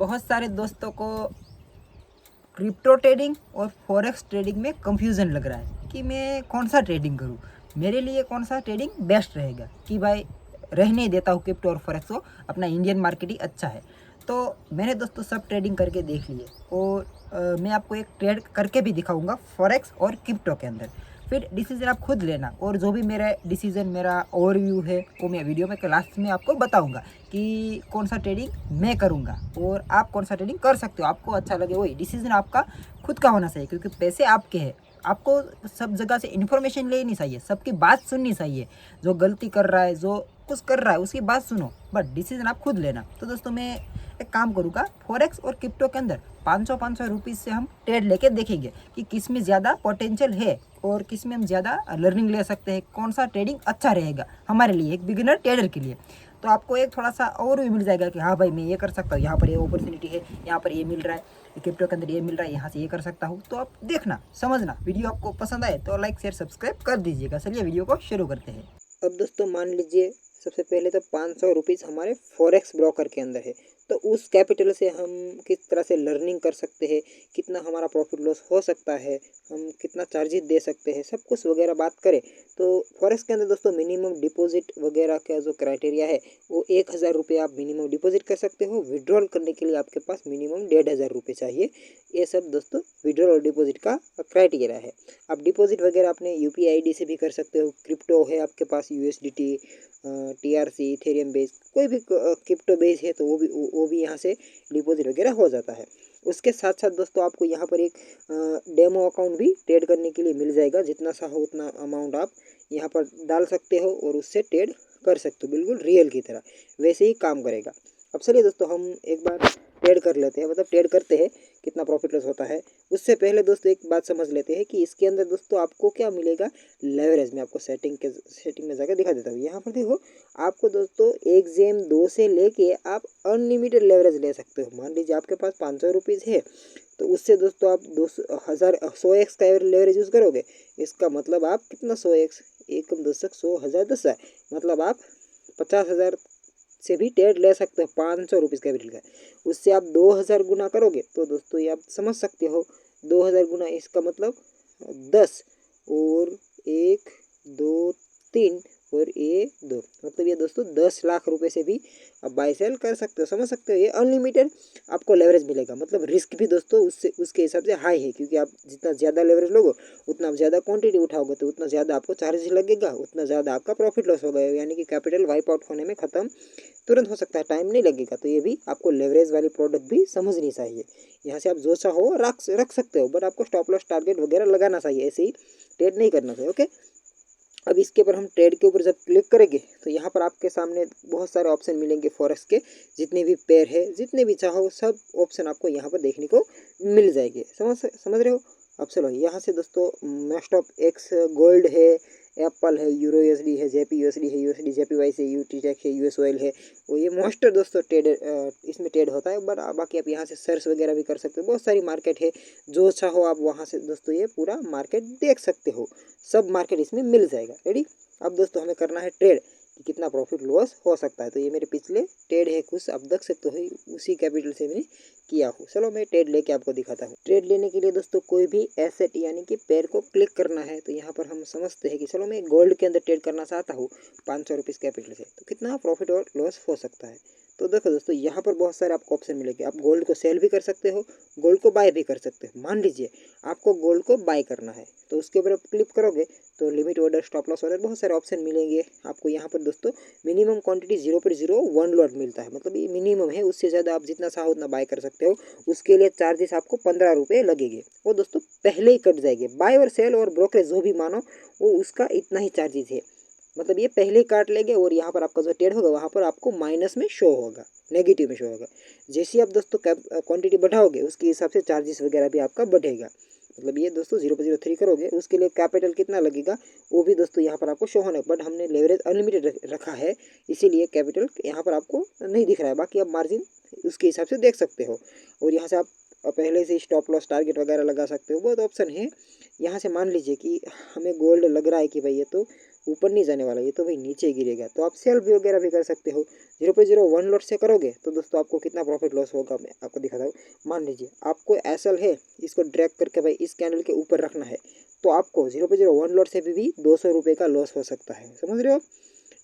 बहुत सारे दोस्तों को क्रिप्टो ट्रेडिंग और फॉरेक्स ट्रेडिंग में कंफ्यूजन लग रहा है कि मैं कौन सा ट्रेडिंग करूं, मेरे लिए कौन सा ट्रेडिंग बेस्ट रहेगा कि भाई रहने देता हूं क्रिप्टो और फॉरेक्स को, अपना इंडियन मार्केट ही अच्छा है। तो मैंने दोस्तों सब ट्रेडिंग करके देख लिए और मैं आपको एक ट्रेड करके भी दिखाऊंगा फॉरेक्स और क्रिप्टो के अंदर। फिर डिसीजन आप खुद लेना और जो भी मेरा डिसीजन, मेरा ओवरव्यू है वो मैं वीडियो में लास्ट में आपको बताऊंगा कि कौन सा ट्रेडिंग मैं करूंगा और आप कौन सा ट्रेडिंग कर सकते हो। आपको अच्छा लगे वही डिसीजन आपका खुद का होना चाहिए, क्योंकि पैसे आपके हैं। आपको सब जगह से इन्फॉर्मेशन लेनी चाहिए, सबकी बात सुननी चाहिए। जो गलती कर रहा है, जो कुछ कर रहा है, उसकी बात सुनो, बट डिसीजन आप खुद लेना। तो दोस्तों मैं एक काम करूँगा, फॉरेक्स और क्रिप्टो के अंदर 500 रुपीज़ से हम ट्रेड लेके देखेंगे कि किस में ज़्यादा पोटेंशियल है और किस में हम ज़्यादा लर्निंग ले सकते हैं, कौन सा ट्रेडिंग अच्छा रहेगा हमारे लिए, एक बिगिनर ट्रेडर के लिए। तो आपको एक थोड़ा सा और भी मिल जाएगा कि हाँ भाई मैं ये कर सकता हूँ, यहाँ पर ये अपॉर्चुनिटी है, यहाँ पर ये मिल रहा है, क्रिप्टो के अंदर ये मिल रहा है, यहाँ से ये कर सकता हूँ। तो आप देखना, समझना। वीडियो आपको पसंद आए तो लाइक शेयर सब्सक्राइब कर दीजिएगा। चलिए वीडियो को शुरू करते हैं। अब दोस्तों मान लीजिए सबसे पहले तो 500 रुपीज़ हमारे फॉरेक्स ब्रोकर के अंदर है, तो उस कैपिटल से हम किस तरह से लर्निंग कर सकते हैं, कितना हमारा प्रॉफिट लॉस हो सकता है, हम कितना चार्जेस दे सकते हैं, सब कुछ वगैरह बात करें तो फॉरेक्स के अंदर दोस्तों मिनिमम डिपॉजिट वगैरह का जो क्राइटेरिया है वो 1000 रुपये आप मिनिमम डिपॉजिट कर सकते हो। विड्रॉल करने के लिए आपके पास मिनिमम 1500 रुपये चाहिए। ये सब दोस्तों विड्रॉल और डिपॉजिट का क्राइटेरिया है। आप डिपॉजिट वगैरह अपने यूपीआई आईडी से भी कर सकते हो। क्रिप्टो है आपके पास, यूएसडीटी, टीआरसी, इथेरियम बेस, कोई भी क्रिप्टो बेस है तो वो भी यहाँ से डिपॉजिट वगैरह हो जाता है। उसके साथ साथ दोस्तों आपको यहाँ पर एक डेमो अकाउंट भी ट्रेड करने के लिए मिल जाएगा। जितना सा हो उतना अमाउंट आप यहाँ पर डाल सकते हो और उससे ट्रेड कर सकते हो, बिल्कुल रियल की तरह वैसे ही काम करेगा। अब चलिए दोस्तों हम एक बार ट्रेड कर लेते हैं, मतलब ट्रेड करते हैं कितना प्रॉफिट लॉस होता है। उससे पहले दोस्तों एक बात समझ लेते हैं कि इसके अंदर दोस्तों आपको क्या मिलेगा लेवरेज में। आपको सेटिंग में जाकर दिखा देता हूँ। यहाँ पर देखो आपको दोस्तों एक जेम 2 से लेके आप अनलिमिटेड लेवरेज ले सकते हो। मान लीजिए आपके पास 500 रुपीज़ है तो उससे दोस्तों आप 100x का लेवरेज यूज़ करोगे। इसका मतलब आप कितना 100x, एकम 10 100 1000 10 मतलब आप 50,000 से भी ट्रेड ले सकते हो 500 रुपीज़ कैपिटल का। उससे आप 2000 गुना करोगे तो दोस्तों ये आप समझ सकते हो 2000 गुना, इसका मतलब 10 और 1 2 3 और ये 2, मतलब ये दोस्तों 10 लाख रुपए से भी आप बाई सेल कर सकते हो। समझ सकते हो, ये अनलिमिटेड आपको लेवरेज मिलेगा। मतलब रिस्क भी दोस्तों उससे उसके हिसाब से हाई है, क्योंकि आप जितना ज़्यादा लेवरेज लोगे उतना आप ज़्यादा क्वांटिटी उठाओगे तो उतना ज़्यादा आपको चार्जेस लगेगा, उतना ज़्यादा आपका प्रॉफिट लॉस होगा, यानी कि कैपिटल वाइप आउट होने में ख़त्म तुरंत हो सकता है, टाइम नहीं लगेगा। तो ये भी आपको लेवरेज वाली प्रोडक्ट भी समझनी चाहिए। यहाँ से आप जो चाहो रख सकते हो, बट आपको स्टॉप लॉस टारगेट वगैरह लगाना चाहिए, ऐसे ही ट्रेड नहीं करना चाहिए। ओके, अब इसके ऊपर हम ट्रेड के ऊपर जब क्लिक करेंगे तो यहाँ पर आपके सामने बहुत सारे ऑप्शन मिलेंगे फॉरेक्स के। जितने भी पेयर है, जितने भी चाहो सब ऑप्शन आपको यहाँ पर देखने को मिल जाएंगे। समझ रहे हो। अब चलो यहाँ से दोस्तों मोस्ट ऑफ एक्स गोल्ड है, एप्पल है, यूरो यूएसडी है, जेपी यूएसडी है, यूएसडी जेपी वाई से, यूटी टेक है, यूएस ऑयल है। वो ये मोस्ट दोस्तों ट्रेड इसमें ट्रेड होता है। बट बाकी आप यहाँ से सर्च वगैरह भी कर सकते हो, बहुत सारी मार्केट है, जो चाहो आप वहाँ से दोस्तों ये पूरा मार्केट देख सकते हो। सब मार्केट इसमें मिल जाएगा। रेडी। अब दोस्तों हमें करना है ट्रेड कि कितना प्रॉफिट लॉस हो सकता है। तो ये मेरे पिछले ट्रेड है कुछ, आप देख सकते हो उसी कैपिटल से मैंने किया हूँ। चलो मैं ट्रेड लेके आपको दिखाता हूँ। ट्रेड लेने के लिए दोस्तों कोई भी एसेट यानी कि पेयर को क्लिक करना है। तो यहाँ पर हम समझते हैं कि चलो मैं गोल्ड के अंदर ट्रेड करना चाहता हूँ 500 रुपीज़ कैपिटल से, तो कितना प्रॉफिट और लॉस हो सकता है। तो देखो दोस्तों यहाँ पर बहुत सारे आपको ऑप्शन मिलेंगे। आप गोल्ड को सेल भी कर सकते हो, गोल्ड को बाय भी कर सकते हो। मान लीजिए आपको गोल्ड को बाय करना है तो उसके ऊपर आप क्लिक करोगे तो limit order, stop loss order, बहुत सारे ऑप्शन मिलेंगे आपको। यहाँ पर दोस्तों मिनिमम क्वांटिटी 0.01 लॉट मिलता है, मतलब ये मिनिमम है। उससे ज़्यादा आप जितना चाहो उतना बाय कर सकते हो। उसके लिए चार्जेस आपको 15 रुपये लगेंगे, वो दोस्तों पहले ही कट जाएंगे। बाय और सेल और ब्रोकरेज जो भी मानो वो उसका इतना ही चार्जेस है, मतलब ये पहले ही काट लेंगे। और यहाँ पर आपका जो ट्रेड होगा वहाँ पर आपको माइनस में शो होगा, नेगेटिव में शो होगा। जैसे ही आप दोस्तों क्वांटिटी बढ़ाओगे उसके हिसाब से चार्जेस वगैरह भी आपका बढ़ेगा। मतलब ये दोस्तों 0.03 करोगे उसके लिए कैपिटल कितना लगेगा वो भी दोस्तों यहाँ पर आपको शो होना है। बट हमने लेवरेज अनलिमिटेड रखा है, इसीलिए कैपिटल यहाँ पर आपको नहीं दिख रहा है। बाकी आप मार्जिन उसके हिसाब से देख सकते हो। और यहाँ से आप पहले से स्टॉप लॉस टारगेट वगैरह लगा सकते हो, बहुत ऑप्शन है। यहाँ से मान लीजिए कि हमें गोल्ड लग रहा है कि भाई ये तो ऊपर नहीं जाने वाला, ये तो भाई नीचे गिरेगा। तो आप सेल भी वगैरह भी कर सकते हो। 0.01 लॉट से करोगे तो दोस्तों आपको कितना प्रॉफिट लॉस होगा मैं आपको दिखाता हूँ। मान लीजिए आपको एसएल है, इसको ड्रैग करके भाई इस कैंडल के ऊपर रखना है, तो आपको 0.01 लॉट से भी 200 रुपये का लॉस हो सकता है, समझ रहे हो।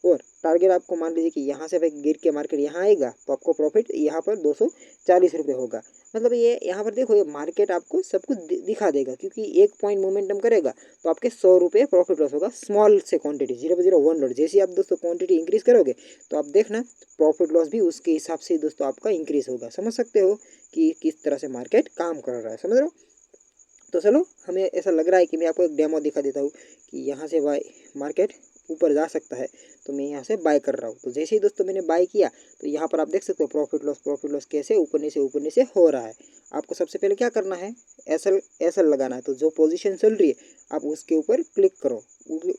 और टारगेट आपको मान लीजिए कि यहाँ से भाई गिर के मार्केट यहाँ आएगा तो आपको प्रॉफिट यहाँ पर 240 रुपये होगा। मतलब ये यहाँ पर देखो, ये मार्केट आपको सब कुछ दिखा देगा, क्योंकि एक पॉइंट मोमेंटम करेगा तो आपके 100 रुपये प्रॉफिट लॉस होगा स्मॉल से क्वांटिटी 0.01 लॉट। जैसे आप दोस्तों क्वांटिटी इंक्रीज करोगे तो आप देखना प्रॉफिट लॉस भी उसके हिसाब से दोस्तों आपका इंक्रीज होगा। समझ सकते हो कि किस तरह से मार्केट काम कर रहा है, समझ रहे हो। तो चलो, हमें ऐसा लग रहा है कि मैं आपको एक डेमो दिखा देता हूँ कि यहाँ से बाय मार्केट ऊपर जा सकता है, तो मैं यहाँ से बाय कर रहा हूँ। तो जैसे ही दोस्तों मैंने बाय किया तो यहाँ पर आप देख सकते हो प्रॉफिट लॉस कैसे ऊपर नीचे हो रहा है। आपको सबसे पहले क्या करना है, एसएल लगाना है। तो जो पोजीशन चल रही है आप उसके ऊपर क्लिक करो,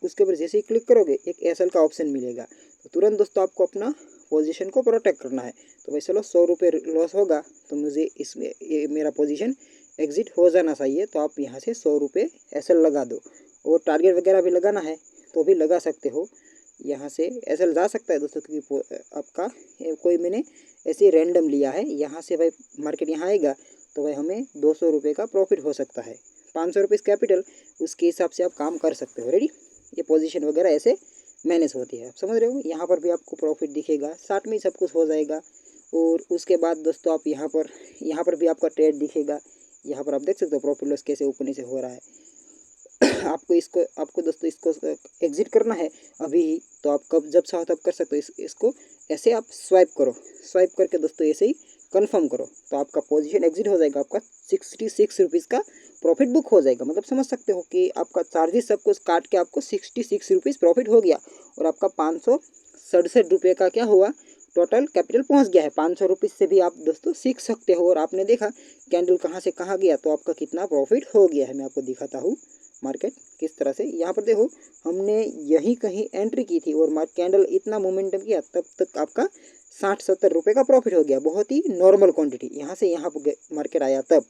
उसके ऊपर जैसे ही क्लिक करोगे एक एसएल का ऑप्शन मिलेगा, तो तुरंत दोस्तों आपको अपना पोजीशन को प्रोटेक्ट करना है। तो भाई चलो 100 रुपये लॉस होगा तो मुझे इसमें ये मेरा पोजीशन एग्जिट हो जाना चाहिए। तो आप यहाँ से 100 रुपये एसएल लगा दो, और टारगेट वगैरह भी लगाना है तो भी लगा सकते हो। यहाँ से एसएल जा सकता है दोस्तों, क्योंकि आपका कोई मैंने ऐसे रैंडम लिया है। यहाँ से भाई मार्केट यहाँ आएगा तो भाई हमें 200 रुपये का प्रॉफिट हो सकता है। 500 रुपये कैपिटल, उसके हिसाब से आप काम कर सकते हो। रेडी, ये पोजीशन वगैरह ऐसे मैनेज होती है, आप समझ रहे हो। यहाँ पर भी आपको प्रॉफिट दिखेगा, साथ में ही सब कुछ हो जाएगा। और उसके बाद दोस्तों आप यहाँ पर भी आपका ट्रेड दिखेगा। यहाँ पर आप देख सकते हो प्रॉफिट लॉस कैसे ऊपर नीचे हो रहा है। आपको दोस्तों इसको एग्जिट करना है अभी ही, तो आप कब जब चाहो तब कर सकते हो। इसको ऐसे आप स्वाइप करो, स्वाइप करके दोस्तों ऐसे ही कंफर्म करो तो आपका पोजीशन एग्जिट हो जाएगा। आपका 66 रुपीज़ का प्रॉफिट बुक हो जाएगा। मतलब समझ सकते हो कि आपका चार्जेस सब कुछ काट के आपको 66 रुपीज़ प्रॉफिट हो गया, और आपका 567 रुपये का क्या हुआ, टोटल कैपिटल पहुंच गया है। 500 रुपीज़ से भी आप दोस्तों सीख सकते हो। और आपने देखा कैंडल कहाँ से कहाँ गया, तो आपका कितना प्रॉफिट हो गया है। मैं आपको दिखाता हूँ मार्केट किस तरह से। यहाँ पर देखो, हमने यही कहीं एंट्री की थी और कैंडल इतना मोमेंटम किया, तब तक आपका 60-70 रुपये का प्रॉफिट हो गया। बहुत ही नॉर्मल क्वांटिटी, यहाँ से यहाँ मार्केट आया तब।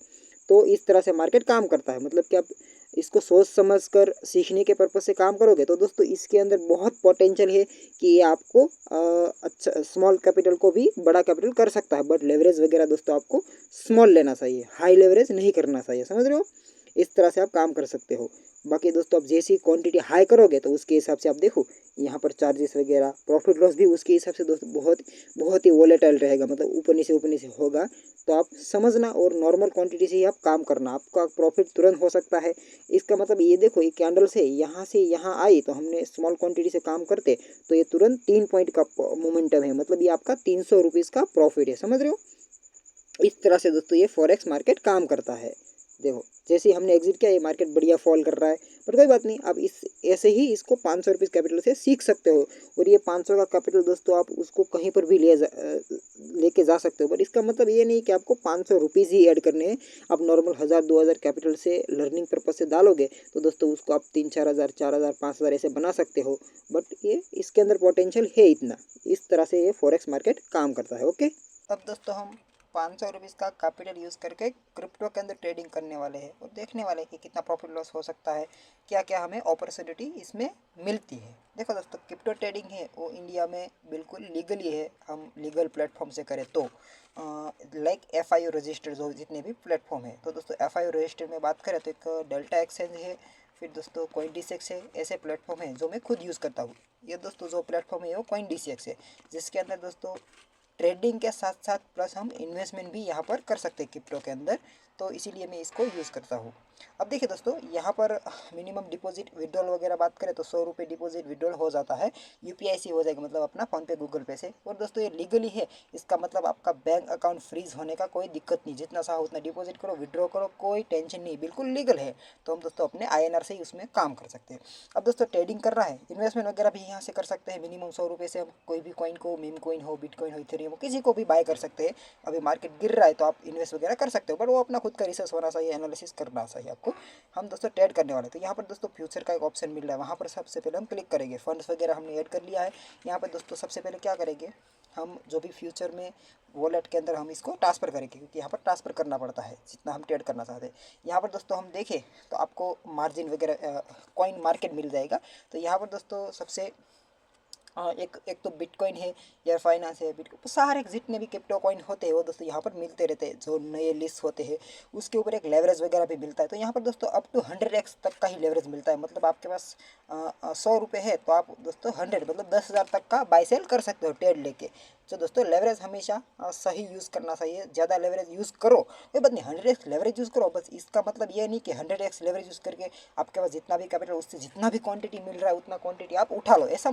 तो इस तरह से मार्केट काम करता है। मतलब कि आप इसको सोच समझ कर सीखने के पर्पज से काम करोगे तो दोस्तों इसके अंदर बहुत पोटेंशियल है कि ये आपको अच्छा स्मॉल कैपिटल को भी बड़ा कैपिटल कर सकता है। बट लेवरेज वगैरह दोस्तों आपको स्मॉल लेना चाहिए, हाई लेवरेज नहीं करना चाहिए, समझ रहे हो। इस तरह से आप काम कर सकते हो। बाकी दोस्तों आप जैसी क्वांटिटी हाई करोगे तो उसके हिसाब से आप देखो यहाँ पर चार्जेस वगैरह प्रॉफिट लॉस भी उसके हिसाब से दोस्तों बहुत ही वोलेटाइल रहेगा। मतलब ऊपर नीचे होगा। तो आप समझना, और नॉर्मल क्वांटिटी से ही आप काम करना, आपका प्रॉफिट तुरंत हो सकता है। इसका मतलब ये देखो, ये कैंडल से यहाँ आई तो हमने स्मॉल क्वांटिटी से काम करते तो ये तुरंत 3 पॉइंट का मोमेंटम है। मतलब ये आपका 300 रुपीज़ का प्रॉफिट है, समझ रहे हो। इस तरह से दोस्तों ये फॉरेक्स मार्केट काम करता है। देखो जैसे ही हमने एग्जिट किया ये मार्केट बढ़िया फॉल कर रहा है, पर कोई बात नहीं, आप इस ऐसे ही इसको 500 रुपीज़ कैपिटल से सीख सकते हो। और ये 500 का कैपिटल दोस्तों आप उसको कहीं पर भी लेके जा सकते हो। पर इसका मतलब ये नहीं कि आपको 500 रुपीज़ ही ऐड करने हैं। आप नॉर्मल 1000-2000 कैपिटल से लर्निंग पर्पज से डालोगे तो दोस्तों उसको आप 3-4 हज़ार 4 हज़ार 5 हज़ार ऐसे बना सकते हो। बट ये इसके अंदर पोटेंशियल है इतना। इस तरह से ये फॉरेक्स मार्केट काम करता है। ओके, अब दोस्तों हम 500 रुपीज़ का कैपिटल यूज़ करके क्रिप्टो के अंदर ट्रेडिंग करने वाले हैं और देखने वाले हैं कि कितना प्रॉफिट लॉस हो सकता है, क्या क्या हमें अपॉर्चुनिटी इसमें मिलती है। देखो दोस्तों, क्रिप्टो ट्रेडिंग है वो इंडिया में बिल्कुल लीगली है, हम लीगल प्लेटफॉर्म से करें तो। लाइक FIO रजिस्टर्ड जो जितने भी प्लेटफॉर्म है, तो दोस्तों FIO रजिस्टर्ड में बात करें तो एक डेल्टा एक्सचेंज है, फिर दोस्तों CoinDCX है। ऐसे प्लेटफॉर्म है जो मैं खुद यूज़ करता हूँ। ये दोस्तों जो प्लेटफॉर्म है वो CoinDCX है, जिसके अंदर दोस्तों ट्रेडिंग के साथ साथ प्लस हम इन्वेस्टमेंट भी यहाँ पर कर सकते हैं क्रिप्टो के अंदर। तो इसीलिए मैं इसको यूज़ करता हूँ। अब देखिए दोस्तों, यहाँ पर मिनिमम डिपॉजिट विड्रॉल वगैरह बात करें तो 100 रुपये डिपॉजिट विड्रॉल हो जाता है। UPI से हो जाएगा, मतलब अपना फ़ोनपे गूगल पे से। और दोस्तों ये लीगली है, इसका मतलब आपका बैंक अकाउंट फ्रीज होने का कोई दिक्कत नहीं। जितना चाहो उतना डिपॉजिट करो, विड्रॉ करो, कोई टेंशन नहीं, बिल्कुल लीगल है। तो हम दोस्तों अपने INR से ही उसमें काम कर सकते हैं। अब दोस्तों ट्रेडिंग कर रहा है, इन्वेस्टमेंट वगैरह भी यहाँ से कर सकते हैं। मिनिमम 100 रुपये से हम कोई भी कॉइन को, मीम कॉइन हो, बिटकॉइन हो, इथेरियम हो, किसी को भी बाय कर सकते हैं। अभी मार्केट गिर रहा है तो आप इन्वेस्ट वगैरह कर सकते हो, बट वो अपना खुद का रिसर्च होना चाहिए, एनालिसिस करना चाहिए आपको। हम दोस्तों ट्रेड करने वाले, तो यहाँ पर दोस्तों फ्यूचर का एक ऑप्शन मिल रहा है, वहाँ पर सबसे पहले हम क्लिक करेंगे। फंड्स वगैरह हमने ऐड कर लिया है। यहाँ पर दोस्तों सबसे पहले क्या करेंगे, हम जो भी फ्यूचर में वॉलेट के अंदर हम इसको ट्रांसफ़र करेंगे, क्योंकि यहाँ पर ट्रांसफ़र करना पड़ता है जितना हम ट्रेड करना चाहते हैं। यहाँ पर दोस्तों हम देखें तो आपको मार्जिन वगैरह कॉइन मार्केट मिल जाएगा। तो यहाँ पर दोस्तों सबसे एक एक तो बिटकॉइन है, एयर फाइनेंस है, बिटकॉइन, सारे जितने भी क्रिप्टो कॉइन होते हैं वो दोस्तों यहाँ पर मिलते रहते हैं। जो नए लिस्ट होते हैं उसके ऊपर एक लेवरेज वगैरह भी मिलता है। तो यहाँ पर दोस्तों अप टू 100x तक का ही लेवरेज मिलता है। मतलब आपके पास 100 रुपये है तो आप दोस्तों 100 मतलब 10,000 तक का बाई सेल कर सकते हो ट्रेड लेके। तो दोस्तों लेवरेज हमेशा सही यूज़ करना चाहिए। ज़्यादा लेवरेज यूज़ करो कोई बात नहीं, 100x लेवरेज यूज़ करो, बस इसका मतलब ये नहीं कि 100x लेवरेज यूज़ करके आपके पास जितना भी कैपिटल उससे जितना भी क्वांटिटी मिल रहा है उतना क्वांटिटी आप उठा लो। ऐसा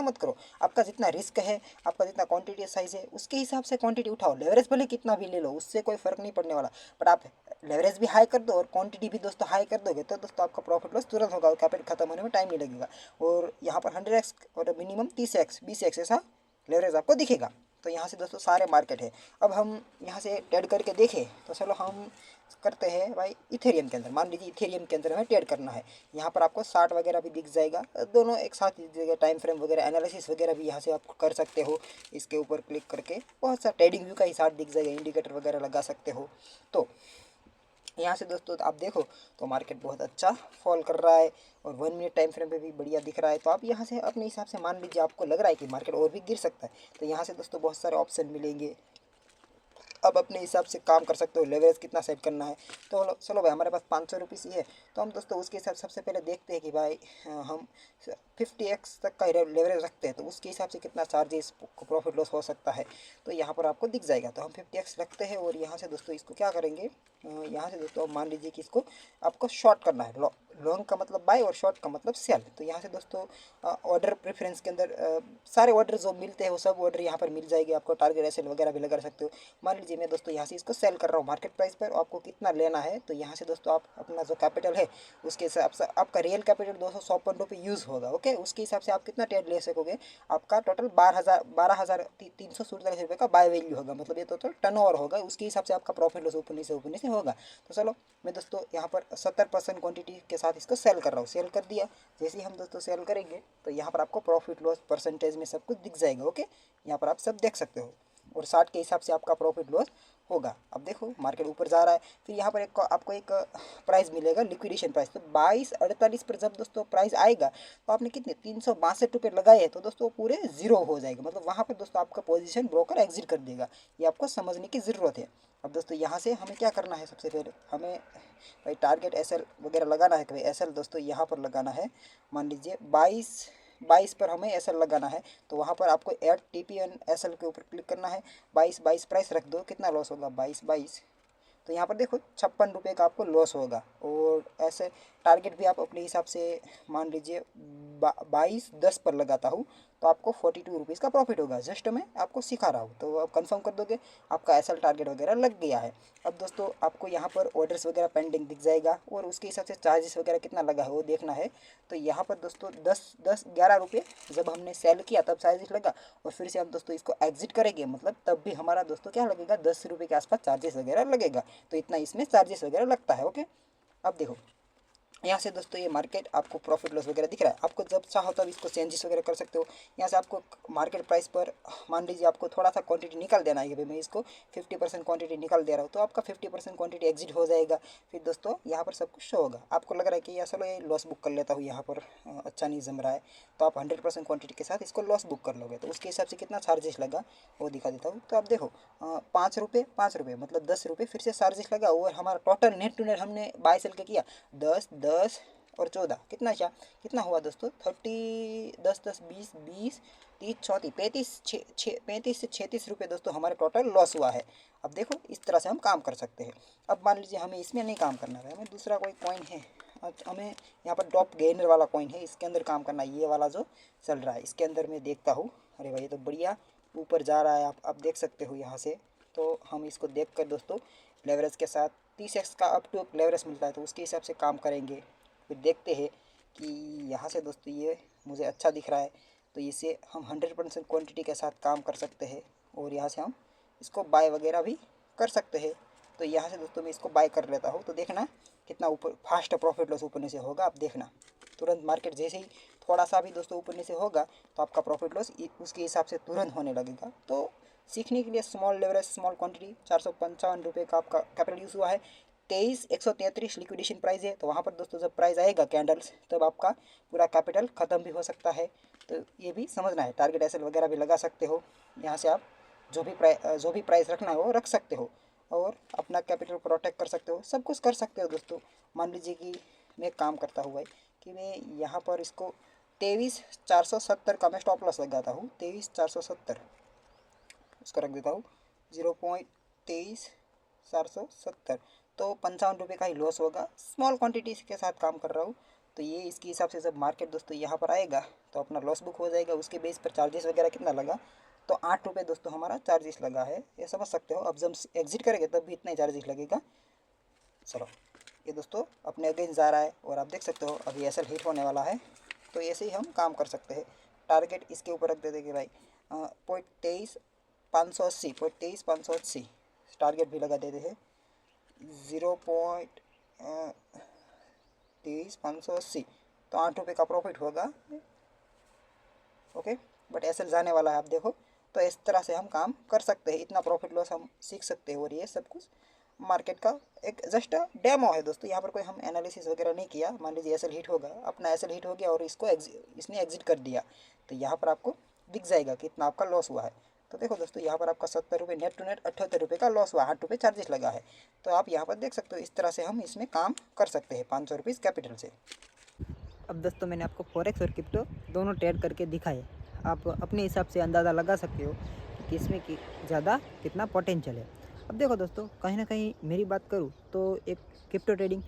मत करो। आपका जितना रिस्क है, आपका जितना क्वांटिटी साइज है उसके हिसाब से क्वांटिटी उठाओ। लेवरेज भले कितना भी ले लो, उससे कोई फ़र्क नहीं पड़ने वाला। बट आप लेवरेज भी हाई कर दो और क्वांटिटी भी दोस्तों हाई कर दोगे तो दोस्तों आपका प्रॉफिट लॉस तुरंत होगा और कैपिटल खत्म होने में टाइम नहीं लगेगा। और यहाँ पर 100x और मिनिमम 30x 20x ऐसा लेवरेज आपको दिखेगा। तो यहाँ से दोस्तों सारे मार्केट है। अब हम यहाँ से ट्रेड करके देखें तो चलो हम करते हैं भाई इथेरियम के अंदर। मान लीजिए इथेरियम के अंदर हमें ट्रेड करना है। यहाँ पर आपको 60 वगैरह भी दिख जाएगा, दोनों एक साथ दिख जाएगा। टाइम फ्रेम वगैरह एनालिसिस वगैरह भी यहाँ से आप कर सकते हो। इसके ऊपर क्लिक करके बहुत सा ट्रेडिंग व्यू का ही साथ दिख जाएगा, इंडिकेटर वगैरह लगा सकते हो। तो यहाँ से दोस्तों आप देखो तो मार्केट बहुत अच्छा फॉल कर रहा है और 1 मिनट टाइम फ्रेम पे भी बढ़िया दिख रहा है। तो आप यहाँ से अपने हिसाब से मान लीजिए आपको लग रहा है कि मार्केट और भी गिर सकता है तो यहाँ से दोस्तों बहुत सारे ऑप्शन मिलेंगे। अब अपने हिसाब से काम कर सकते हो लेवरेज कितना सेट करना है। तो चलो भाई हमारे पास 500 रुपीज़ ही है तो हम दोस्तों उसके हिसाब सबसे पहले देखते हैं कि भाई हम 50x तक का लेवरेज रखते हैं तो उसके हिसाब से कितना चार्जेस प्रॉफिट लॉस हो सकता है। तो यहाँ पर आपको दिख जाएगा। तो हम 50x रखते हैं और यहाँ से दोस्तों इसको क्या करेंगे, यहाँ से दोस्तों मान लीजिए कि इसको आपको शॉर्ट करना है। लॉन्ग का मतलब बाय और शॉर्ट का मतलब सेल। तो यहाँ से दोस्तों ऑर्डर प्रेफरेंस के अंदर सारे ऑर्डर जो मिलते हैं वो सब ऑर्डर यहाँ पर मिल जाएंगे। आपको टारगेट एसएल वगैरह भी लगा सकते हो। मान लीजिए मैं दोस्तों यहाँ से इसको सेल कर रहा हूँ मार्केट प्राइस पर, आपको कितना लेना है तो यहाँ से दोस्तों आप अपना जो कैपिटल है उसके हिसाब से आपका रियल कैपिटल 256 यूज़ होगा। ओके, उसके हिसाब से आप कितना ट्रेड ले सकोगे। आपका टोटल 12,347 रुपये का बाय वैल्यू होगा, मतलब ये टोटल टर्नओवर होगा। उसके हिसाब से आपका प्रॉफिट लॉस ऊपर से होगा। तो चलो मैं दोस्तों यहाँ पर 70% क्वांटिटी के साथ इसको सेल कर रहा हूँ। सेल कर दिया, जैसे ही हम दोस्तों सेल करेंगे तो यहाँ पर आपको प्रॉफिट लॉस परसेंटेज में सब कुछ दिख जाएगा। ओके, यहाँ पर आप सब देख सकते हो और 60 के हिसाब से आपका प्रॉफिट लॉस होगा। अब देखो मार्केट ऊपर जा रहा है, फिर यहाँ पर आपको एक प्राइस मिलेगा लिक्विडेशन प्राइस। तो 22.48 पर जब दोस्तों प्राइस आएगा तो आपने कितने 362 रुपये लगाए हैं तो दोस्तों पूरे ज़ीरो हो जाएगा। मतलब वहाँ पर दोस्तों आपका पोजीशन ब्रोकर एग्जिट कर देगा। ये आपको समझने की ज़रूरत है। अब दोस्तों यहाँ से हमें क्या करना है, सबसे पहले हमें भाई टारगेट एसएल वगैरह लगाना है। कि भाई एसएल दोस्तों यहाँ पर लगाना है, मान लीजिए 22 पर हमें एसएल लगाना है। तो वहाँ पर आपको ऐड टीपीएन एसएल के ऊपर क्लिक करना है। 22 प्राइस रख दो, कितना लॉस होगा 22। तो यहाँ पर देखो 56 रुपये का आपको लॉस होगा। और ऐसे टारगेट भी आप अपने हिसाब से मान लीजिए 22.10 पर लगाता हूँ तो आपको 42 रुपीज़ का प्रॉफिट होगा। जस्ट मैं आपको सिखा रहा हूँ तो आप कंफर्म कर दोगे, आपका एसएल टारगेट वगैरह लग गया है। अब दोस्तों आपको यहाँ पर ऑर्डर्स वगैरह पेंडिंग दिख जाएगा और उसके हिसाब से चार्जेस वगैरह कितना लगा है वो देखना है। तो यहाँ पर दोस्तों 11 रुपये जब हमने सेल किया तब चार्जेस लगा और फिर से हम दोस्तों इसको एग्जिट करेंगे, मतलब तब भी हमारा दोस्तों क्या लगेगा 10 रुपये के आसपास चार्जेस वगैरह लगेगा। तो इतना इसमें चार्जेस वगैरह लगता है। ओके, अब देखो यहाँ से दोस्तों ये मार्केट आपको प्रॉफिट लॉस वगैरह दिख रहा है। आपको जब चाहो तब इसको चेंजेस वगैरह कर सकते हो। यहाँ से आपको मार्केट प्राइस पर मान लीजिए आपको थोड़ा सा क्वांटिटी निकाल देना है कि भाई मैं इसको 50% क्वांटिटी निकाल दे रहा हूँ तो आपका 50% क्वांटिटी एग्जिट हो जाएगा। फिर दोस्तों यहाँ पर सब कुछ शो होगा। आपको लग रहा है कि यार चलो ये लॉस बुक कर लेता हूँ, यहाँ पर अच्छा नहीं जम रहा है, तो आप 100% क्वांटिटी के साथ इसको लॉस बुक कर लोगे। तो उसके हिसाब से कितना चार्जेस लगा वो दिखा देता हूँ। तो आप देखो 5 रुपये मतलब 10 रुपये फिर से चार्जेस लगा और हमारा टोटल नेट टू नेट हमने बाय सेल के किया 10 और 14 कितना हुआ दोस्तों 10 20 20 30 34 35 से 36 रुपये दोस्तों हमारे टोटल लॉस हुआ है। अब देखो इस तरह से हम काम कर सकते हैं। अब मान लीजिए हमें इसमें नहीं काम करना है, हमें दूसरा कोई कॉइन है, हमें यहाँ पर ड्रॉप गेनर वाला कॉइन है, इसके अंदर काम करना है। ये वाला जो चल रहा है इसके अंदर मैं देखता हूँ, अरे भाई ये तो बढ़िया ऊपर जा रहा है, आप देख सकते हो यहाँ से। तो हम इसको देख कर दोस्तों लेवरेज के साथ 30x का अप टू लेवरेज मिलता है तो उसके हिसाब से काम करेंगे। फिर देखते हैं कि यहाँ से दोस्तों ये मुझे अच्छा दिख रहा है तो इसे हम 100% क्वांटिटी के साथ काम कर सकते हैं और यहाँ से हम इसको बाय वगैरह भी कर सकते हैं। तो यहाँ से दोस्तों मैं इसको बाय कर लेता हूँ तो देखना कितना ऊपर फास्ट प्रॉफिट लॉस ऊपर से होगा। आप देखना तुरंत मार्केट जैसे ही थोड़ा सा भी दोस्तों ऊपर नीचे होगा तो आपका प्रॉफिट लॉस उसके हिसाब से तुरंत होने लगेगा। तो सीखने के लिए स्मॉल लेवरेज स्मॉल क्वांटिटी 455 रुपये का आपका कैपिटल यूज़ हुआ है। 23,133 लिक्विडेशन प्राइस है, तो वहाँ पर दोस्तों जब प्राइस आएगा कैंडल्स तब आपका पूरा कैपिटल ख़त्म भी हो सकता है। तो ये भी समझना है, टारगेट एसएल वगैरह भी लगा सकते हो। यहाँ से आप जो भी प्राइस रखना है वो रख सकते हो और अपना कैपिटल प्रोटेक्ट कर सकते हो, सब कुछ कर सकते हो दोस्तों। मान लीजिए कि मैं काम करता हुआ है कि मैं यहाँ पर इसको 23,470 का मैं स्टॉप लॉस लगाता हूँ। 23,470 उसका रख देता हूँ 0.23,470, तो 55 रुपये का ही लॉस होगा। स्मॉल क्वांटिटी के साथ काम कर रहा हूँ, तो ये इसके हिसाब से जब मार्केट दोस्तों यहाँ पर आएगा तो अपना लॉस बुक हो जाएगा। उसके बेस पर चार्जेस वगैरह कितना लगा, तो 8 रुपये दोस्तों हमारा चार्जेस लगा है, ये समझ सकते हो। अब जब एग्जिट करेंगे तब भी इतना ही चार्जेस लगेगा। चलो ये दोस्तों अपने अगेंस्ट जा रहा है और आप देख सकते हो अभी एसएल हिट होने वाला है, तो ऐसे ही हम काम कर सकते हैं। टारगेट इसके ऊपर रख देते कि भाई 0.23,580 टारगेट भी लगा देते हैं 0.23,580, तो 8 रुपये का प्रॉफिट होगा। ओके, बट एसएल जाने वाला है आप देखो, तो इस तरह से हम काम कर सकते हैं। इतना प्रॉफिट लॉस हम सीख सकते हैं और ये सब कुछ मार्केट का एक जस्ट डेमो है दोस्तों। यहाँ पर कोई हम एनालिसिस वगैरह नहीं किया। मान लीजिए एसएल हिट होगा, अपना एसएल हिट हो गया और इसने एग्जिट कर दिया, तो यहाँ पर आपको दिख जाएगा कि इतना आपका लॉस हुआ है। तो देखो दोस्तों यहाँ पर आपका 70 रुपये नेट टू नेट 78 रुपये का लॉस हुआ, 8 रुपये चार्जेस लगा है। तो आप यहाँ पर देख सकते हो इस तरह से हम इसमें काम कर सकते हैं 500 रुपीज़ कैपिटल से। अब दोस्तों मैंने आपको फॉरेक्स और क्रिप्टो दोनों ट्रेड करके दिखाए। आप अपने हिसाब से अंदाज़ा लगा सकते हो कि किसमें कि ज़्यादा कितना पोटेंशियल है। अब देखो दोस्तों, कहीं ना कहीं मेरी बात करूँ तो एक क्रिप्टो ट्रेडिंग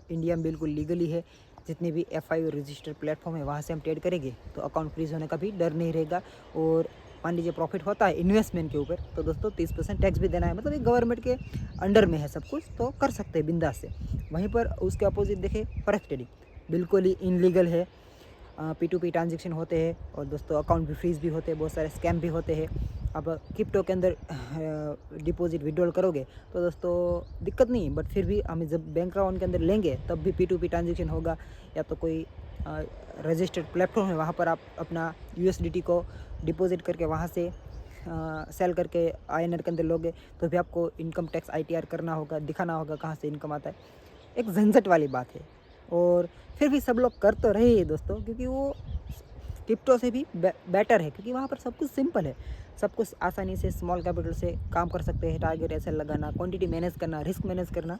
इंडिया में बिल्कुल लीगली है। जितने भी FI और रजिस्टर्ड प्लेटफॉर्म है वहाँ से हम ट्रेड करेंगे तो अकाउंट फ्रीज होने का भी डर नहीं रहेगा। और मान लीजिए प्रॉफिट होता है इन्वेस्टमेंट के ऊपर तो दोस्तों 30% टैक्स भी देना है, मतलब एक गवर्नमेंट के अंडर में है सब कुछ, तो कर सकते हैं बिंदास से। वहीं पर उसके अपोजिट देखें फॉरेक्स ट्रेडिंग बिल्कुल ही इनलीगल है। P2P ट्रांजेक्शन होते हैं और दोस्तों अकाउंट भी फ्रीज भी होते हैं, बहुत सारे स्कैम भी होते हैं। अब क्रिप्टो के अंदर डिपॉजिट विड्रॉल करोगे तो दोस्तों दिक्कत नहीं, बट फिर भी हमें जब बैंक अकाउंट के अंदर लेंगे तब भी P2P ट्रांजेक्शन होगा। या तो कोई रजिस्टर्ड प्लेटफॉर्म है वहाँ पर आप अपना USDT को डिपॉजिट करके वहाँ से सेल करके INR के अंदर लोगे तो भी आपको इनकम टैक्स ITR करना होगा, दिखाना होगा कहाँ से इनकम आता है। एक झंझट वाली बात है और फिर भी सब लोग कर तो रहे हैं दोस्तों, क्योंकि वो क्रिप्टो से भी बेटर है, क्योंकि वहाँ पर सब कुछ सिंपल है। सब कुछ आसानी से स्मॉल कैपिटल से काम कर सकते हैं। टारगेट ऐसे लगाना, क्वांटिटी मैनेज करना, रिस्क मैनेज करना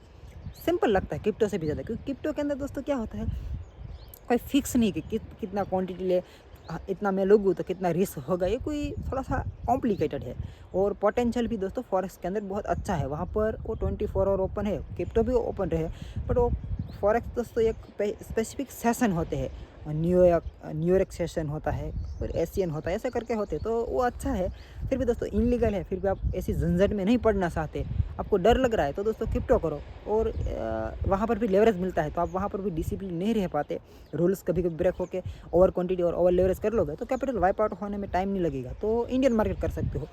सिंपल लगता है क्रिप्टो से भी ज़्यादा, क्योंकि क्रिप्टो के अंदर दोस्तों क्या होता है, कोई फिक्स नहीं कि कितना क्वांटिटी ले, इतना मैं लगूँ तो कितना रिस्क होगा, ये कोई थोड़ा सा कॉम्प्लिकेटेड है। और पोटेंशियल भी दोस्तों फॉरेक्स के अंदर बहुत अच्छा है। वहाँ पर वो 24 आवर ओपन है, क्रिप्टो भी ओपन रहे, बट वो फॉरेक्स दोस्तों एक स्पेसिफिक सेशन होते हैं, न्यूयॉर्क सेशन होता है और एशियन होता है, ऐसे करके होते, तो वो अच्छा है। फिर भी दोस्तों इनलीगल है, फिर भी आप ऐसी झंझट में नहीं पड़ना चाहते, आपको डर लग रहा है तो दोस्तों क्रिप्टो करो। और वहाँ पर भी लेवरेज मिलता है, तो आप वहाँ पर भी डिसिप्लिन नहीं रह पाते, रूल्स कभी कभी ब्रेक होकर ओवर क्वांटिटी और ओवर लेवरेज कर लोगे तो कैपिटल वाइप आउट होने में टाइम नहीं लगेगा। तो इंडियन मार्केट कर सकते हो,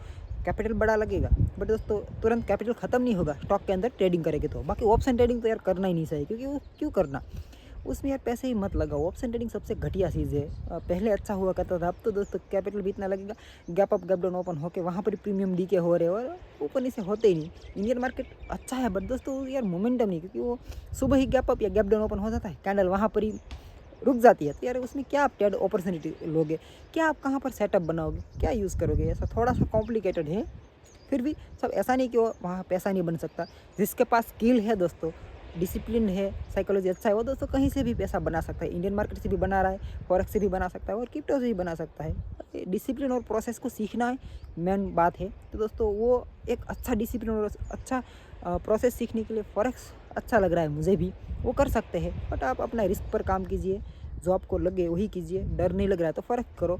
कैपिटल बड़ा लगेगा बट दोस्तों तुरंत कैपिटल ख़त्म नहीं होगा स्टॉक के अंदर ट्रेडिंग करेंगे तो। बाकी ऑप्शन ट्रेडिंग तो यार करना ही नहीं चाहिए, क्योंकि वो क्यों करना, उसमें यार पैसे ही मत लगाओ। ऑप्शन ट्रेडिंग सबसे घटिया चीज़ है। पहले अच्छा हुआ करता था, अब तो दोस्तों कैपिटल भी इतना लगेगा, gap up gap down open होकर वहाँ पर प्रीमियम डी के हो रहे और ऊपर नीचे होते ही नहीं। इंडियन मार्केट अच्छा है बट दोस्तों यार मोमेंटम नहीं, क्योंकि वो सुबह ही गैप अप या गैप डाउन ओपन हो जाता है, कैंडल वहाँ पर ही रुक जाती है, तो यार उसमें क्या आप ट्रेड अपॉर्चुनिटी लोगे, क्या आप कहाँ पर सेटअप बनाओगे, क्या यूज़ करोगे, ऐसा थोड़ा सा कॉम्प्लिकेटेड है। फिर भी सब ऐसा नहीं कि वो वहाँ पैसा नहीं बन सकता। जिसके पास स्किल है दोस्तों, डिसिप्लिन है, साइकोलॉजी अच्छा है, वो दोस्तों कहीं से भी पैसा बना सकता है। इंडियन मार्केट से भी बना रहा है, फॉरेक्स से भी बना सकता है और क्रिप्टो से भी बना सकता है। डिसिप्लिन और प्रोसेस को सीखना है मेन बात है। तो दोस्तों वो एक अच्छा डिसिप्लिन और अच्छा प्रोसेस सीखने के लिए फॉरेक्स अच्छा लग रहा है मुझे भी, वो कर सकते हैं। बट आप अपना रिस्क पर काम कीजिए, जो आपको लगे वही कीजिए, डर नहीं लग रहा है तो फ़र्क करो,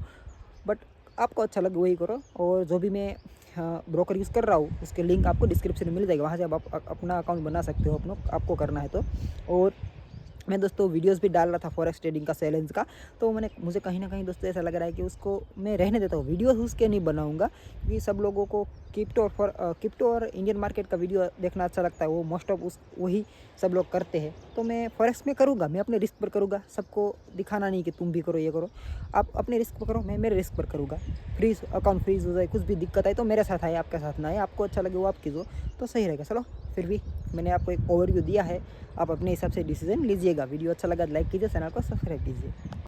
बट आपको अच्छा लगे वही करो। और जो भी मैं ब्रोकर यूज़ कर रहा हूँ उसके लिंक आपको डिस्क्रिप्शन में मिल जाएगा, वहाँ से आप अपना अकाउंट बना सकते हो आपको करना है तो। और मैं दोस्तों वीडियोस भी डाल रहा था फॉरेक्स ट्रेडिंग का चैलेंज का, तो मुझे कहीं ना कहीं दोस्तों ऐसा लग रहा है कि उसको मैं रहने देता हूँ, वीडियोस उसके नहीं बनाऊंगा, क्योंकि सब लोगों को क्रिप्टो और इंडियन मार्केट का वीडियो देखना अच्छा लगता है, वो मोस्ट ऑफ वही सब लोग करते हैं। तो मैं फॉरेक्स में करूँगा, मैं अपने रिस्क पर करूँगा, सबको दिखाना नहीं कि तुम भी करो ये करो, आप अपने रिस्क पर करो, मैं मेरे रिस्क पर करूँगा। फ्रीज अकाउंट फ्रीज हो जाए, कुछ भी दिक्कत आए तो मेरे साथ आए, आपके साथ ना आए, आपको अच्छा लगे वो आप कीजिए तो सही रहेगा। चलो फिर भी मैंने आपको एक ओवरव्यू दिया है, आप अपने हिसाब से डिसीजन लीजिएगा। वीडियो अच्छा लगा लाइक कीजिए, चैनल को सब्सक्राइब कीजिए।